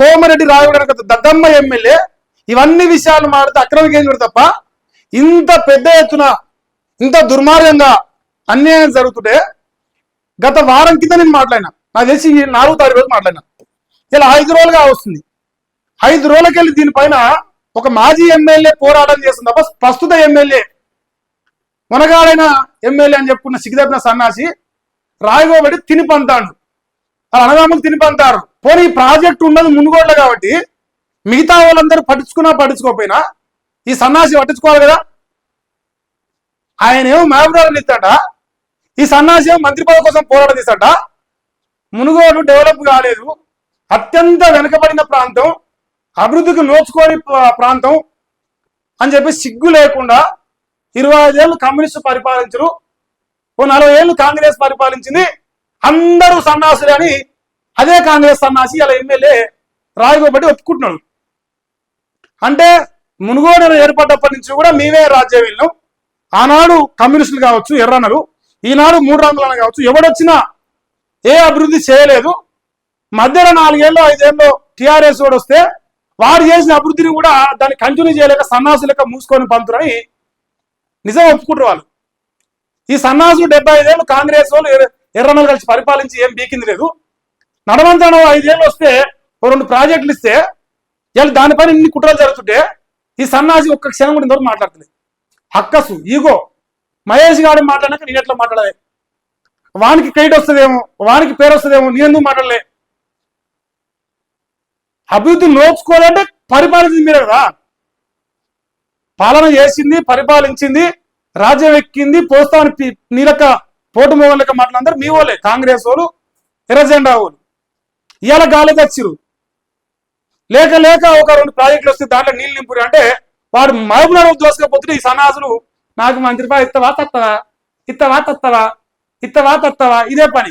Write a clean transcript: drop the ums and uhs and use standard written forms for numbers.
కోమరెడ్డి రాయగడ దద్దమ్మ ఎమ్మెల్యే ఇవన్నీ విషయాలు మాడితే అక్రమ కేంద్రుడు తప్ప ఇంత పెద్ద ఎత్తున ఇంత దుర్మార్గంగా అన్యాయం జరుగుతుంటే గత వారం కింద నేను మాట్లాడినా, నాకు తెలిసి 4వ తారీఖు రోజు మాట్లాడినా. ఇలా 5 రోజులుగా వస్తుంది. 5 రోజులకెళ్ళి దీనిపైన ఒక మాజీ ఎమ్మెల్యే పోరాటం చేస్తుంది తప్ప ప్రస్తుత ఎమ్మెల్యే మునగాడైన ఎమ్మెల్యే అని చెప్పుకున్న సిగ్గుదప్పిన సన్నాసి రాయగోబడి తిని పంతాడు. వాళ్ళ అన్నదమ్ములు తిని పంతారు. పోనీ ఈ ప్రాజెక్టు ఉన్నది మునుగోడ్ల కాబట్టి మిగతా వాళ్ళందరూ పట్టించుకోకపోయినా ఈ సన్నాసి పట్టించుకోవాలి కదా. ఆయన ఏమో మహబూబ్నగర్ ఇస్తాడ, ఈ సన్నాసి ఏమో మంత్రి పదవి కోసం పోరాటం చేస్తాడ. మునుగోడు డెవలప్ కాలేదు, అత్యంత వెనుకబడిన ప్రాంతం, అభివృద్ధికి నోచుకోని ప్రాంతం అని చెప్పి సిగ్గు లేకుండా 25 ఏళ్ళు కమ్యూనిస్టు పరిపాలించరు, ఓ 40 ఏళ్ళు కాంగ్రెస్ పరిపాలించింది, అందరూ సన్నాసులు అని అదే కాంగ్రెస్ సన్నాసి అలా ఎమ్మెల్యే రాయగోబట్టి ఒప్పుకుంటున్నాడు. అంటే మునుగోడు ఏర్పడ్డప్పటి నుంచి కూడా మేమే రాజ్యం వెళ్ళాం. ఆనాడు కమ్యూనిస్టులు కావచ్చు, ఎర్రన్నలు, ఈనాడు 3 రంగులను కావచ్చు, ఎవడొచ్చినా ఏ అభివృద్ధి చేయలేదు. మధ్యలో 4 ఏళ్ళు 5 ఏళ్ళు టీఆర్ఎస్ వాడు వస్తే వాడు చేసిన అభివృద్ధిని కూడా దాన్ని కంటిన్యూ చేయలేక సన్నాసు లెక్క మూసుకొని పంతురని నిజం ఒప్పుకుంటారు వాళ్ళు. ఈ సన్నాసు 75 ఏళ్ళు కాంగ్రెస్ వాళ్ళు ఎర్రన్నలు కలిసి పరిపాలించి ఏం బీకింది లేదు. నడవంతనం 5 ఏళ్ళు వస్తే 2 ప్రాజెక్టులు ఇస్తే వీళ్ళు దానిపైన ఇన్ని కుట్రలు జరుగుతుంటే ఈ సన్నాసి ఒక్క క్షణం కూడా ఇంతవరకు మాట్లాడుతుంది. హక్కసు ఈగో మహేష్ గారు మాట్లాడినాక నేను ఎట్లా మాట్లాడలే, వానికి క్రెడిట్ వస్తుందేమో, వానికి పేరు వస్తుందేమో, నేనెందుకు మాట్లాడలే. అభివృద్ధి నోచుకోవాలంటే పరిపాలించింది మీరే కదా. పాలన చేసింది, పరిపాలించింది, రాజ్యం ఎక్కింది, పోస్తామని నీ లెక్క పోటు మోగం లెక్క మాట్లాడారు మీ వాళ్ళే, కాంగ్రెస్ వాళ్ళు, ఎర్రజెండా వాళ్ళు. ఇవాళ గాలి తెచ్చిరు లేక లేక ఒక 2 ప్రాజెక్టులు వస్తే దాంట్లో నీళ్ళు నింపురు అంటే వాడు మహబూబ్నగర్ దోసుకపోతుంటే ఈ సన్నాసులు నాకు మంత్రి పదవి ఇత్తవా తత్తవా, ఇత్తవా తత్తవా, ఇత్తవా తత్తవా, ఇదే పని.